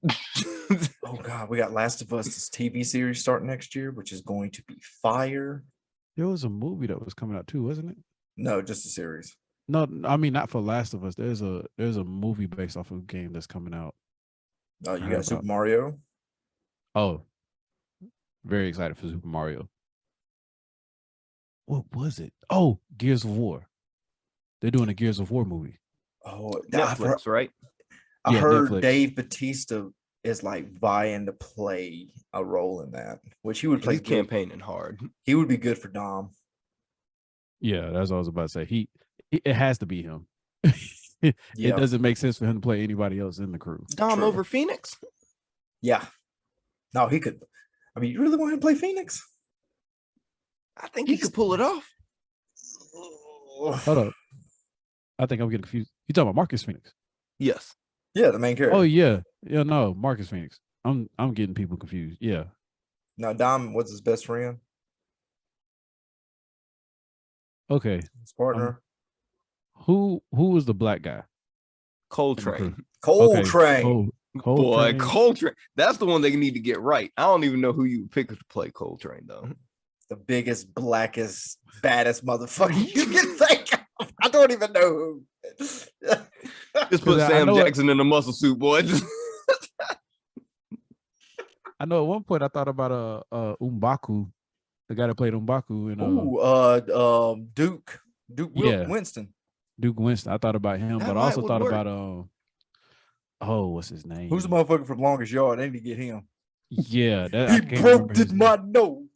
Oh God, we got Last of Us, this TV series starting next year, which is going to be fire. There was a movie that was coming out too, wasn't it? No, just a series. No, I mean not for Last of Us. There's a movie based off of a game that's coming out. Oh, you got Super Mario? Oh, very excited for Super Mario. What was it? Oh, Gears of War. They're doing a Gears of War movie. Oh, Netflix, right? I heard Netflix. Dave Bautista is like vying to play a role in that, which he would play. He's campaigning hard. He would be good for Dom. Yeah, that's what I was about to say. It has to be him. It doesn't make sense for him to play anybody else in the crew. Dom over Phoenix? Yeah. No, he could. I mean, you really want him to play Phoenix? I think he could pull it off. Hold up. I think I'm getting confused. You talking about Marcus Phoenix? Yes. Yeah, the main character. Oh yeah. Yeah, no, Marcus Phoenix. I'm getting people confused. Yeah. Now Dom, what's his best friend? Okay. His partner. Who was the black guy? Coltrane. Coltrane. Boy, Coltrane. That's the one they need to get right. I don't even know who you would pick to play Coltrane, though. The biggest, blackest, baddest motherfucker you can think of. I don't even know who. Just put Sam Jackson in a muscle suit, boy. I know at one point I thought about M'Baku, the guy that played M'Baku in Duke Winston. Duke Winston. I thought about him, but I also thought about what's his name? Who's the motherfucker from Longest Yard? They need to get him. Yeah, he broke my nose.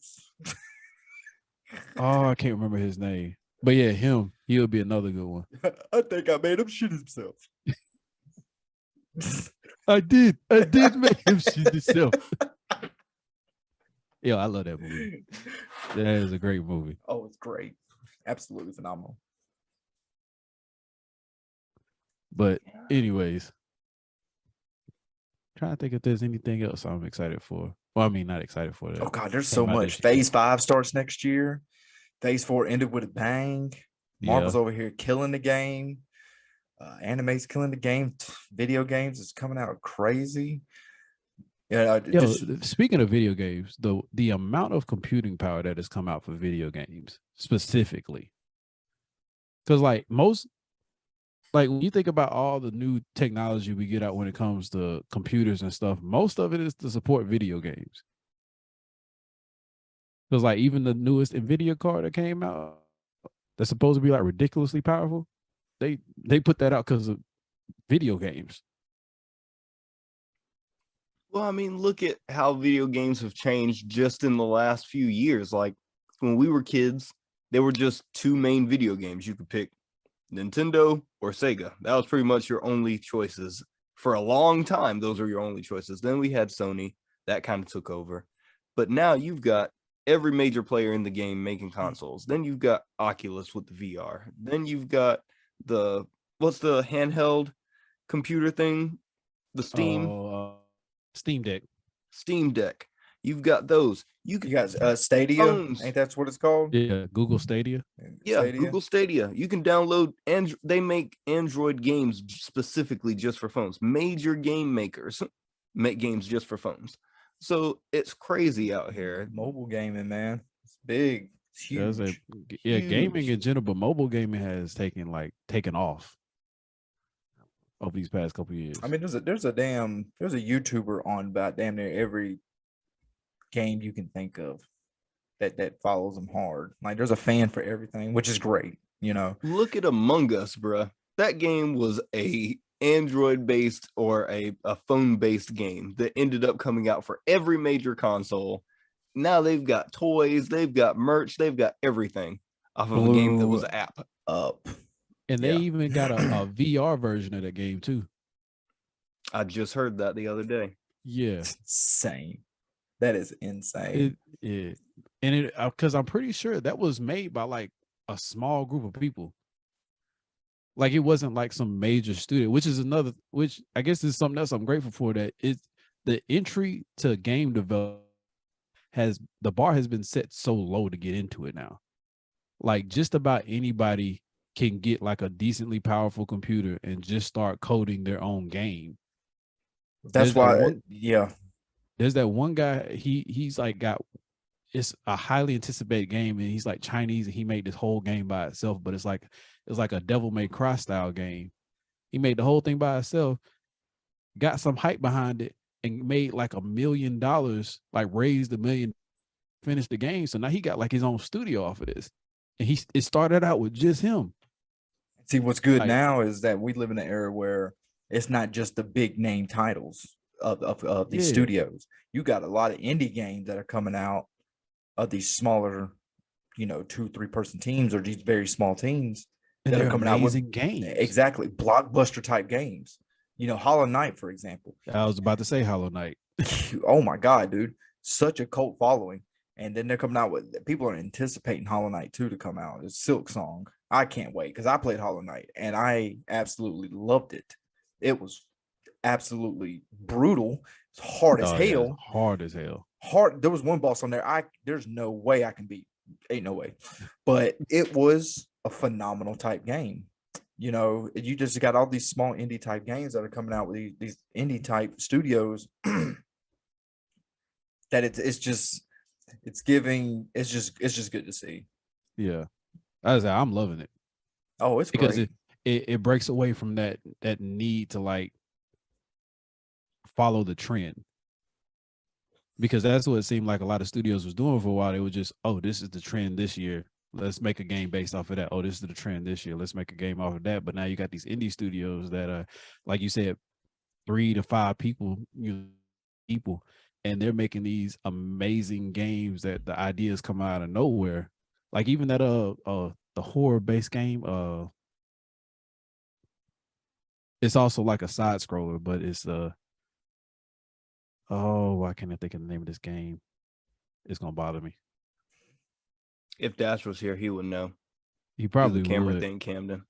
Oh, I can't remember his name. But yeah, him. He'll be another good one. I think I made him shit himself. I did make him shit himself. Yo, I love that movie. That is a great movie. Oh, it's great. Absolutely phenomenal. But anyways, trying to think if there's anything else I'm excited for. Well, I mean, not excited for that. Oh God, there's so much. Phase 5 starts next year. Phase 4 ended with a bang. Marvel's over here killing the game. Anime's killing the game. Video games is coming out crazy. Yeah. Speaking of video games, the amount of computing power that has come out for video games specifically, because when you think about all the new technology we get out when it comes to computers and stuff, most of it is to support video games. Because like even the newest NVIDIA card that came out, that's supposed to be like ridiculously powerful. They put that out because of video games. Well, I mean, look at how video games have changed just in the last few years. Like when we were kids, there were just two main video games you could pick: Nintendo or Sega. That was pretty much your only choices. For a long time, those were your only choices. Then we had Sony. That kind of took over. But now you've got every major player in the game making consoles. Then you've got Oculus with the VR. Then you've got what's the handheld computer thing? The Steam? Steam Deck. Steam Deck. You've got those. You got Stadia. Phones. Ain't that's what it's called? Yeah, Google Stadia. Yeah, Stadia. Google Stadia. You can download they make Android games specifically just for phones. Major game makers make games just for phones. So it's crazy out here. Mobile gaming, man. It's big. It's huge. Huge. Gaming in general, but mobile gaming has taken off over these past couple of years. I mean, there's a YouTuber on about damn near every game you can think of that follows them hard. Like there's a fan for everything, which is great, you know. Look at Among Us, bruh. That game was a Android based or a phone based game that ended up coming out for every major console. Now they've got toys, they've got merch, they've got everything off of a game that was an app. Up. And they even got a VR version of that game too. I just heard that the other day. Yeah. Insane. That is insane. And it because I'm pretty sure that was made by like a small group of people. Like it wasn't like some major studio, which I guess is something else I'm grateful for, that it's the entry to game development the bar has been set so low to get into it now. Like just about anybody can get like a decently powerful computer and just start coding their own game. That's why, There's that one guy, he's like it's a highly anticipated game, and he's like Chinese, and he made this whole game by itself, but it's like a Devil May Cry style game. He made the whole thing by himself, got some hype behind it, and made like $1 million, like raised $1 million, finished the game. So now he got like his own studio off of this. And it started out with just him. See, what's good now is that we live in an era where it's not just the big name titles of these studios. You got a lot of indie games that are coming out of these smaller, 2-3 person teams, or these very small teams that are coming out with games. Exactly. Blockbuster type games. Hollow Knight, for example. I was about to say Hollow Knight. Oh my God, dude. Such a cult following. And then they're coming out with, people are anticipating Hollow Knight 2 to come out. It's Silk Song. I can't wait, because I played Hollow Knight and I absolutely loved it. It was absolutely brutal. It's hard as hell. Yeah, hard as hell. Hard. There was one boss on there. There's no way I can beat. Ain't no way. But it was a phenomenal type game. You just got all these small indie type games that are coming out with these indie type studios that it's just good to see. Yeah. I'm loving it. Oh, it's because great. It breaks away from that need to like follow the trend, because that's what it seemed like a lot of studios was doing for a while. They were just, oh, this is the trend this year, let's make a game based off of that. Oh, this is the trend this year, let's make a game off of that. But now you got these indie studios that are, like you said, 3 to 5 people, and they're making these amazing games that the ideas come out of nowhere. Like even that the horror based game, it's also like a side scroller, but it's why can't I think of the name of this game? It's gonna bother me. If Dash was here, he would know. He probably do the camera would. thing, Camden.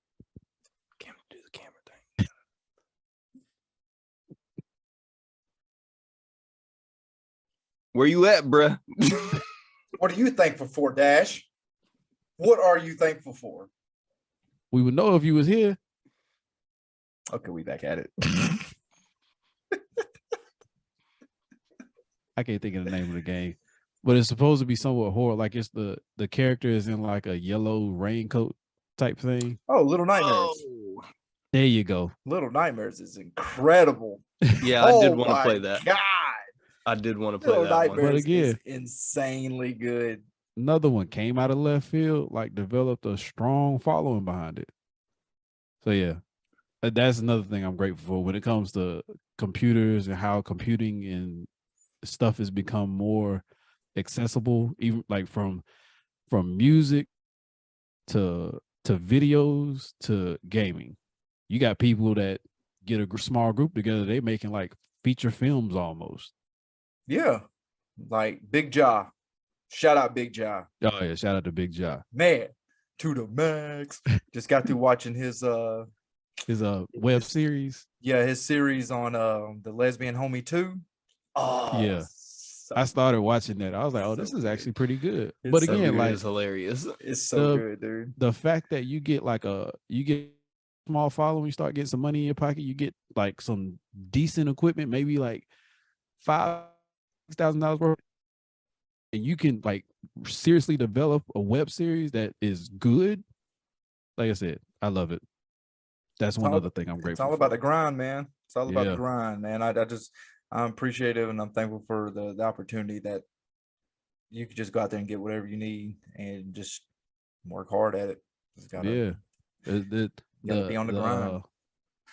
Camden, do the camera thing. Where you at, bruh? What are you thankful for, Dash? What are you thankful for? We would know if you was here. Okay, we back at it. I can't think of the name of the game, but it's supposed to be somewhat horror. Like it's the character is in like a yellow raincoat type thing. Oh, Little Nightmares. Oh. There you go. Little Nightmares is incredible. Yeah, I did want to play that. God. I did want to play Little that Nightmares one. But again, is insanely good. Another one came out of left field, like developed a strong following behind it. So yeah, that's another thing I'm grateful for when it comes to computers and how computing and stuff has become more accessible, even like from music to videos to gaming. You got people that get a small group together, they making like feature films almost. Yeah, like Big Jaw. Shout out Big Jaw. Oh yeah, shout out to Big Jaw. Man, to the max. Just got through watching his web series. Yeah, his series on the Lesbian Homie 2. Oh yeah. I started watching that. I was like, oh, this is actually pretty good. But again, like, it's hilarious. It's so good, dude. The fact that you get small following, you start getting some money in your pocket, you get like some decent equipment, maybe like $5,000-$6,000 worth, and you can like seriously develop a web series that is good. Like I said, I love it. That's one other thing I'm grateful for. It's all about the grind, man. It's all about the grind, man. I'm appreciative and I'm thankful for the opportunity that you could just go out there and get whatever you need and just work hard at it. Just gotta, gotta be on the grind.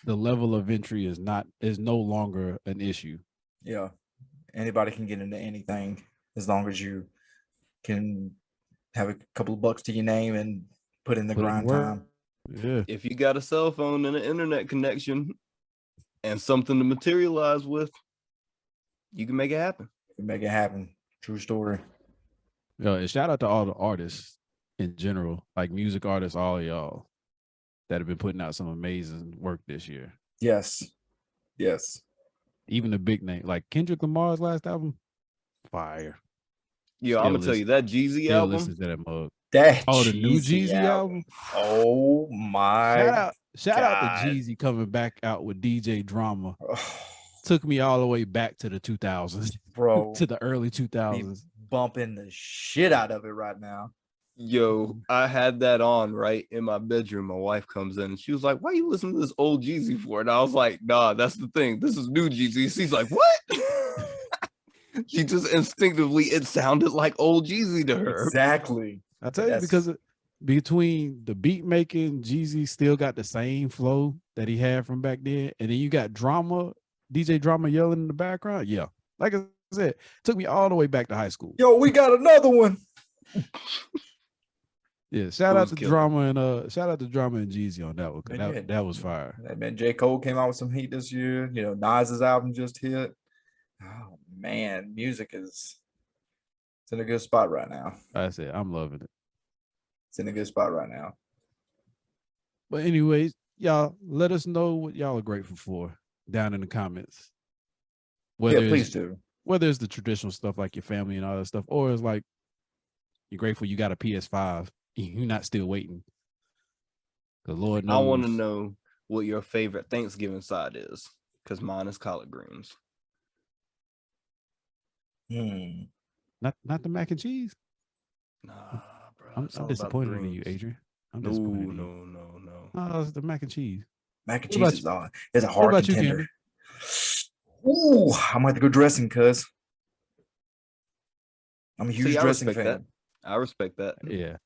The level of entry is no longer an issue. Yeah. Anybody can get into anything as long as you can have a couple of bucks to your name and put in the grind time. Yeah. If you got a cell phone and an internet connection and something to materialize with, you can make it happen. Make it happen. True story. Yo, and shout out to all the artists in general, like music artists, all of y'all that have been putting out some amazing work this year. Yes. Even the big name, like Kendrick Lamar's last album, fire. Yo, I'm gonna tell you that Jeezy album. Listen to that mug. That the new Jeezy album. Oh my! Shout out to Jeezy coming back out with DJ Drama. Took me all the way back to the 2000s, bro. To the early 2000s. Bumping the shit out of it right now. Yo, I had that on right in my bedroom. My wife comes in and she was like, "Why are you listening to this old Jeezy for?" And I was like, "Nah, that's the thing. This is new Jeezy." She's like, "What?" She just instinctively, it sounded like old Jeezy to her. Exactly. I tell you, because between the beat making, Jeezy still got the same flow that he had from back then, and then you got DJ Drama yelling in the background. Yeah, like I said, took me all the way back to high school. Yo, we got another one. Yeah, shout out to Drama and Jeezy on that one. That was fire. That man, J. Cole came out with some heat this year. You know, Nas's album just hit. Oh man, music is in a good spot right now. I said I'm loving it. It's in a good spot right now. But anyways, y'all let us know what y'all are grateful for down in the comments. Please do. Whether it's the traditional stuff like your family and all that stuff, or it's like you're grateful you got a PS5, you're not still waiting. The Lord knows. I want to know what your favorite Thanksgiving side is, because mine is collard greens. Not the mac and cheese. Nah, bro. I'm disappointed in you, Adrian. I'm disappointed in you. No. Oh, it's the mac and cheese. Mac and cheese is a hard contender. Ooh, I might have to go dressing, cuz I'm a huge dressing fan. That. I respect that. Yeah.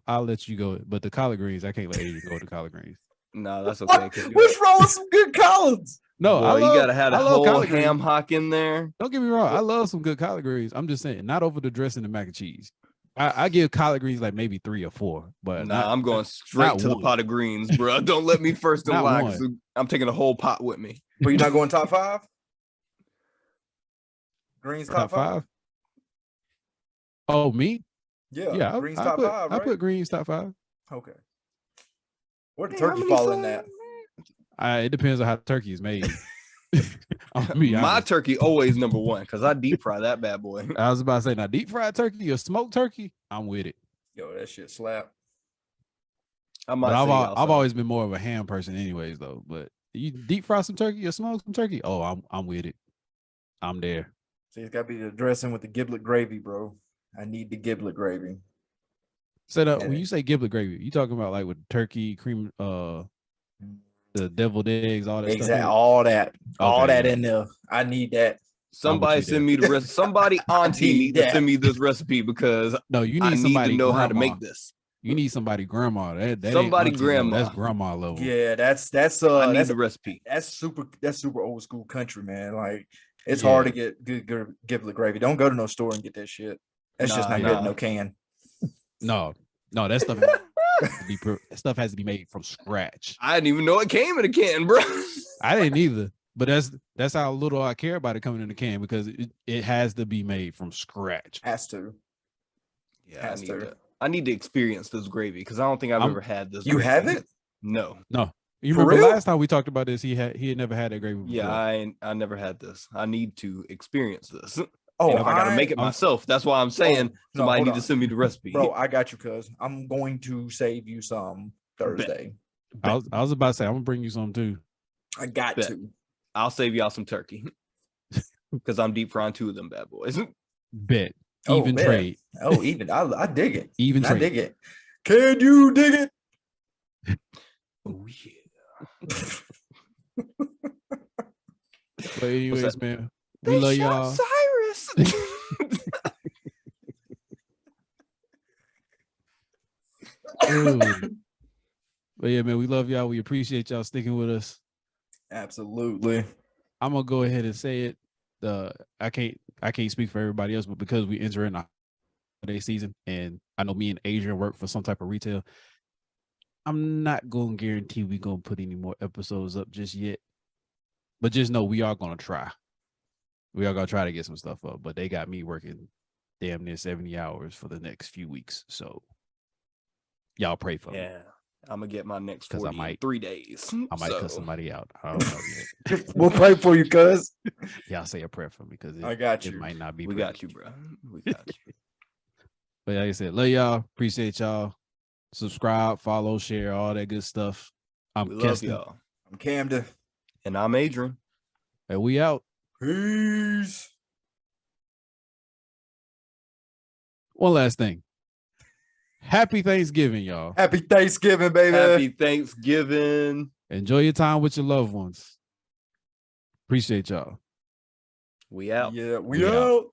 I'll let you go, but the collard greens, I can't let Adrian go to collard greens. No, that's okay. What's wrong with some good collards? No, you gotta have a whole ham hock in there. Don't get me wrong. I love some good collard greens. I'm just saying, not over the dressing and mac and cheese. I give collard greens like maybe 3 or 4, but I'm going straight to the pot of greens, bro. Don't let me first in line. I'm taking a whole pot with me. But you're not going top 5? Greens top 5? Oh, me? Yeah. Greens top 5. I put greens top 5. Okay. Where did turkey fall in that? It depends on how the turkey is made. My turkey always number 1 because I deep fry that bad boy. I was about to say, now deep fried turkey or smoked turkey, I'm with it. Yo, that shit slap. I've always been more of a ham person, anyways, though. But you deep fry some turkey or smoke some turkey, oh, I'm with it. I'm there. See, it's gotta be the dressing with the giblet gravy, bro. I need the giblet gravy. So when you say giblet gravy, you talking about like with turkey, cream, the deviled eggs, all that stuff. Exactly, all that in there. I need that. Somebody send me the recipe. Somebody auntie need to send me this recipe because you need somebody to know how to make this. You need somebody grandma. That somebody grandma. That's grandma level. Yeah, that's I need the recipe. That's super old school country, man. Like it's hard to get good giblet gravy. Don't go to no store and get that shit. That's just not good in no can. No, that stuff has to be made from scratch. I didn't even know it came in a can, bro. I didn't either. But that's how little I care about it coming in a can because it has to be made from scratch. Has to. Yeah, I need to experience this gravy because I don't think I've ever had this. You haven't? No. You remember last time we talked about this? He had never had that gravy before. Yeah, I never had this. I need to experience this. Oh, and if I gotta make it myself, that's why I'm saying somebody need to send me the recipe. Bro, I got you, cuz I'm going to save you some Thursday. I was about to say I'm gonna bring you some too. I got to. I'll save y'all some turkey because I'm deep frying 2 of them bad boys. Bet. Even trade. Oh, even. I dig it. Even trade. I dig it. Can you dig it? Oh yeah. But anyways, man, we love y'all. Cyrus. But yeah, man, we love y'all. We appreciate y'all sticking with us. Absolutely. I'm gonna go ahead and say it. I can't speak for everybody else, but because we enter in the holiday season, and I know me and Adrian work for some type of retail, I'm not gonna guarantee we gonna put any more episodes up just yet. But just know we are gonna try. We are gonna try to get some stuff up. But they got me working damn near 70 hours for the next few weeks. So y'all pray for me. Yeah. I'm gonna get my next 40 in 3 days. I might cut somebody out. I don't know yet. We'll pray for you, cuz. Y'all say a prayer for me because I got you. It might not be. We got you, bro. We got you. But like I said, love y'all. Appreciate y'all. Subscribe, follow, share, all that good stuff. We love y'all. I'm Camden. And I'm Adrian. And we out. Peace. One last thing. Happy Thanksgiving, y'all. Happy Thanksgiving, baby. Happy Thanksgiving. Enjoy your time with your loved ones. Appreciate y'all. We out. Yeah, we out.